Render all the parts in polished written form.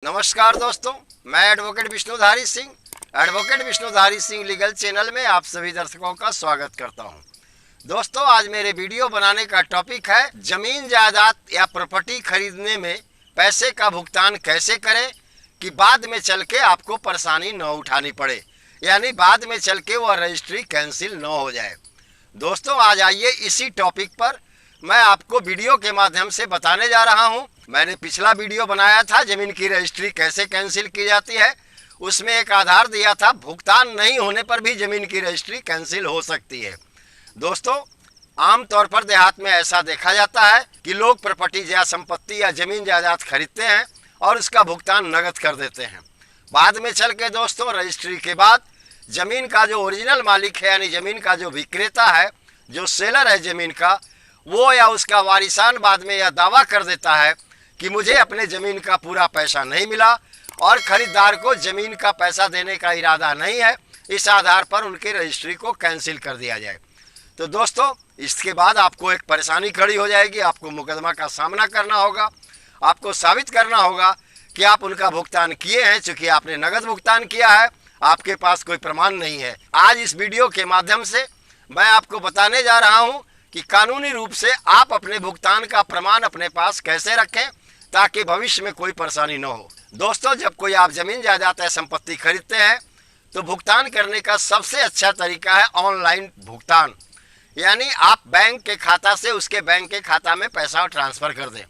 नमस्कार दोस्तों, मैं advocate Vishnudhari Singh legal channel में आप सभी दर्शकों का स्वागत करता हूं। दोस्तों, आज मेरे वीडियो बनाने का टॉपिक है जमीन जायदाद या प्रॉपर्टी खरीदने में पैसे का भुगतान कैसे करें कि बाद में चल के आपको परेशानी न उठानी पड़े, यानी बाद में चल के वह रजिस्ट्री कैंसिल न हो जाए। दोस्तों, आज आइए इसी टॉपिक पर मैं आपको वीडियो के माध्यम से बताने जा रहा हूं। मैंने पिछला वीडियो बनाया था जमीन की रजिस्ट्री कैसे कैंसिल की जाती है। उसमें एक आधार दिया था भुगतान नहीं होने पर भी जमीन की रजिस्ट्री कैंसिल हो सकती है। दोस्तों, आमतौर पर देहात में ऐसा देखा जाता है कि लोग प्रॉपर्टी या संपत्ति या जमीन जायदाद खरीदते हैं और उसका भुगतान नगद कर देते हैं। बाद में चल के दोस्तों रजिस्ट्री के बाद जमीन का जो ओरिजिनल मालिक है, यानी जमीन का जो विक्रेता है, जो सेलर है जमीन का, वो या उसका वारिसान बाद में यह दावा कर देता है कि मुझे अपने ज़मीन का पूरा पैसा नहीं मिला और ख़रीदार को ज़मीन का पैसा देने का इरादा नहीं है। इस आधार पर उनके रजिस्ट्री को कैंसिल कर दिया जाए। तो दोस्तों, इसके बाद आपको एक परेशानी खड़ी हो जाएगी। आपको मुकदमा का सामना करना होगा। आपको साबित करना होगा कि आप उनका भुगतान किए हैं। चूँकि आपने नगद भुगतान किया है, आपके पास कोई प्रमाण नहीं है। आज इस वीडियो के माध्यम से मैं आपको बताने जा रहा हूँ कि कानूनी रूप से आप अपने भुगतान का प्रमाण अपने पास कैसे रखें ताकि भविष्य में कोई परेशानी न हो। दोस्तों, जब कोई आप जमीन जायदाद या संपत्ति खरीदते हैं तो भुगतान करने का सबसे अच्छा तरीका है ऑनलाइन भुगतान, यानी आप बैंक के खाता से उसके बैंक के खाता में पैसा ट्रांसफ़र कर दें,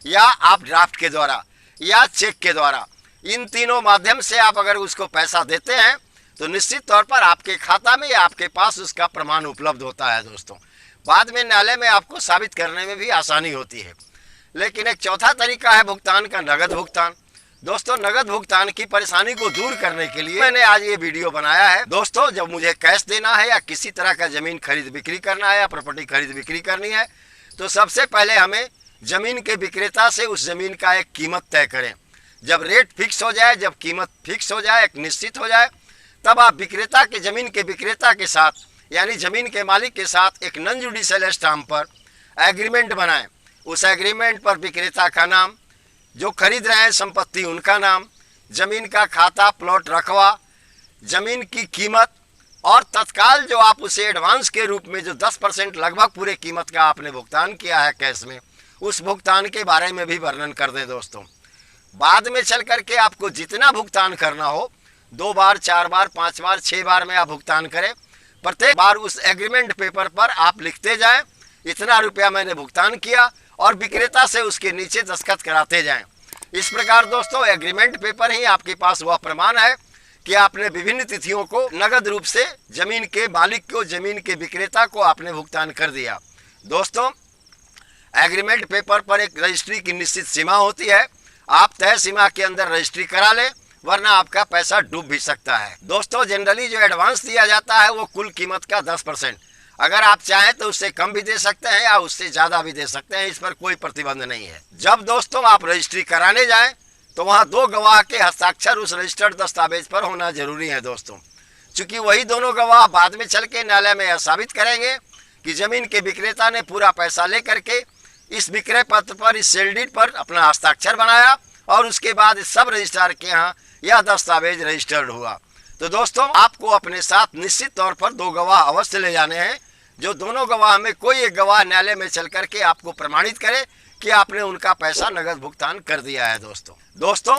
या आप ड्राफ्ट के द्वारा या चेक के द्वारा। इन तीनों माध्यम से आप अगर उसको पैसा देते हैं तो निश्चित तौर पर आपके खाता में या आपके पास उसका प्रमाण उपलब्ध होता है। दोस्तों, बाद में न्यायालय में आपको साबित करने में भी आसानी होती है। लेकिन एक चौथा तरीका है भुगतान का नगद भुगतान। दोस्तों, नगद भुगतान की परेशानी को दूर करने के लिए मैंने आज ये वीडियो बनाया है। दोस्तों, जब मुझे कैश देना है या किसी तरह का ज़मीन खरीद बिक्री करना है या प्रॉपर्टी खरीद बिक्री करनी है, तो सबसे पहले हमें ज़मीन के विक्रेता से उस ज़मीन का एक कीमत तय करें। जब रेट फिक्स हो जाए, जब कीमत फिक्स हो जाए, एक निश्चित हो जाए, तब आप विक्रेता के ज़मीन के विक्रेता के साथ, यानी ज़मीन के मालिक के साथ एक नॉन जुडिशियल स्टाम्प पर एग्रीमेंट बनाएं। उस एग्रीमेंट पर विक्रेता का नाम, जो खरीद रहे हैं संपत्ति उनका नाम, ज़मीन का खाता, प्लॉट रकबा, ज़मीन की कीमत और तत्काल जो आप उसे एडवांस के रूप में जो 10% लगभग पूरे कीमत का आपने भुगतान किया है कैश में, उस भुगतान के बारे में भी वर्णन कर दें। दोस्तों, बाद में चल करके आपको जितना भुगतान करना हो, 2 बार, 4 बार, 5 बार, 6 बार में आप भुगतान करें। प्रत्येक बार उस एग्रीमेंट पेपर पर आप लिखते जाएं इतना रुपया मैंने भुगतान किया, और विक्रेता से उसके नीचे दस्तखत कराते जाएं। इस प्रकार दोस्तों एग्रीमेंट पेपर ही आपके पास वह प्रमाण है कि आपने विभिन्न तिथियों को नगद रूप से जमीन के मालिक को, जमीन के विक्रेता को आपने भुगतान कर दिया। दोस्तों, एग्रीमेंट पेपर पर एक रजिस्ट्री की निश्चित सीमा होती है। आप तय सीमा के अंदर रजिस्ट्री करा लें, वरना आपका पैसा डूब भी सकता है। दोस्तों, जनरली जो एडवांस दिया जाता है वो कुल कीमत का 10%। अगर आप चाहें तो उससे कम भी दे सकते हैं या उससे ज़्यादा भी दे सकते हैं, इस पर कोई प्रतिबंध नहीं है। जब दोस्तों आप रजिस्ट्री कराने जाएं तो वहाँ 2 गवाह के हस्ताक्षर उस रजिस्टर्ड दस्तावेज पर होना जरूरी है। दोस्तों, चूँकि वही दोनों गवाह बाद में चल के न्यायालय में यह साबित करेंगे कि ज़मीन के विक्रेता ने पूरा पैसा ले करके इस विक्रय पत्र पर, इस सेल डीड पर अपना हस्ताक्षर बनाया और उसके बाद सब रजिस्ट्रार के यहाँ यह दस्तावेज रजिस्टर्ड हुआ। तो दोस्तों, आपको अपने साथ निश्चित तौर पर 2 गवाह अवश्य ले जाने हैं, जो दोनों गवाह में कोई एक गवाह न्यायालय में चल करके आपको प्रमाणित करे कि आपने उनका पैसा नगद भुगतान कर दिया है। दोस्तों,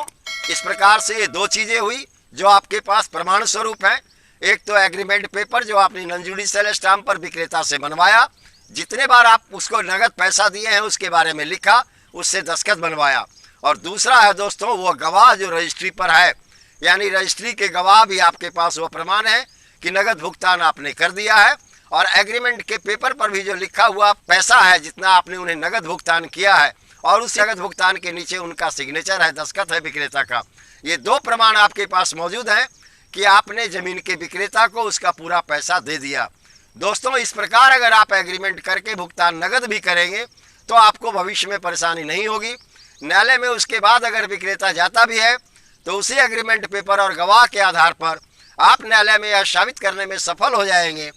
इस प्रकार से ये 2 चीज़ें हुई जो आपके पास प्रमाण स्वरूप हैं। एक तो एग्रीमेंट पेपर जो आपने नॉन जुडिशियल स्टाम्प पर विक्रेता से बनवाया, जितने बार आप उसको नगद पैसा दिए हैं उसके बारे में लिखा, उससे दस्तखत बनवाया। और दूसरा है दोस्तों वो गवाह जो रजिस्ट्री पर है, यानी रजिस्ट्री के गवाह भी आपके पास वो प्रमाण है कि नगद भुगतान आपने कर दिया है। और एग्रीमेंट के पेपर पर भी जो लिखा हुआ पैसा है, जितना आपने उन्हें नगद भुगतान किया है, और उस नगद भुगतान के नीचे उनका सिग्नेचर है, दस्तखत है विक्रेता का। ये 2 प्रमाण आपके पास मौजूद हैं कि आपने ज़मीन के विक्रेता को उसका पूरा पैसा दे दिया। दोस्तों, इस प्रकार अगर आप एग्रीमेंट करके भुगतान नगद भी करेंगे तो आपको भविष्य में परेशानी नहीं होगी। न्यायालय में उसके बाद अगर विक्रेता जाता भी है तो उसी एग्रीमेंट पेपर और गवाह के आधार पर आप न्यायालय में यह साबित करने में सफल हो जाएंगे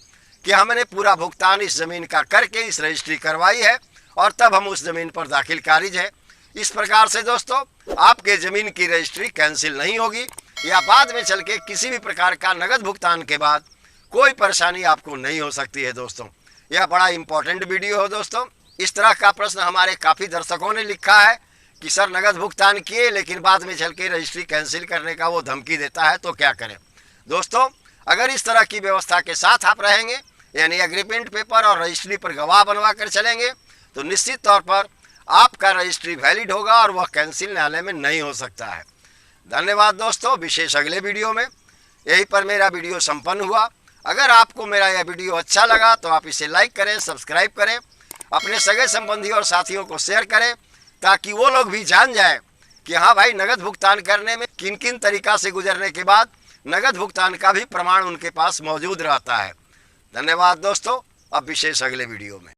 कि हमने पूरा भुगतान इस ज़मीन का करके इस रजिस्ट्री करवाई है और तब हम उस ज़मीन पर दाखिल खारिज है। इस प्रकार से दोस्तों आपके ज़मीन की रजिस्ट्री कैंसिल नहीं होगी या बाद में चल के किसी भी प्रकार का नगद भुगतान के बाद कोई परेशानी आपको नहीं हो सकती है। दोस्तों, यह बड़ा इंपॉर्टेंट वीडियो है। दोस्तों, इस तरह का प्रश्न हमारे काफ़ी दर्शकों ने लिखा है कि सर नगद भुगतान किए लेकिन बाद में चल के रजिस्ट्री कैंसिल करने का वो धमकी देता है, तो क्या करें। दोस्तों, अगर इस तरह की व्यवस्था के साथ आप रहेंगे, यानी एग्रीमेंट पेपर और रजिस्ट्री पर गवाह बनवा कर चलेंगे, तो निश्चित तौर पर आपका रजिस्ट्री वैलिड होगा और वह कैंसिल न्यायालय में नहीं हो सकता है। धन्यवाद दोस्तों, विशेष अगले वीडियो में। यहीं पर मेरा वीडियो संपन्न हुआ। अगर आपको मेरा यह वीडियो अच्छा लगा तो आप इसे लाइक करें, सब्सक्राइब करें, अपने सगे संबंधी और साथियों को शेयर करें, ताकि वो लोग भी जान जाएं कि हाँ भाई, नगद भुगतान करने में किन किन तरीक़ा से गुजरने के बाद नगद भुगतान का भी प्रमाण उनके पास मौजूद रहता है। धन्यवाद दोस्तों, अब विशेष अगले वीडियो में।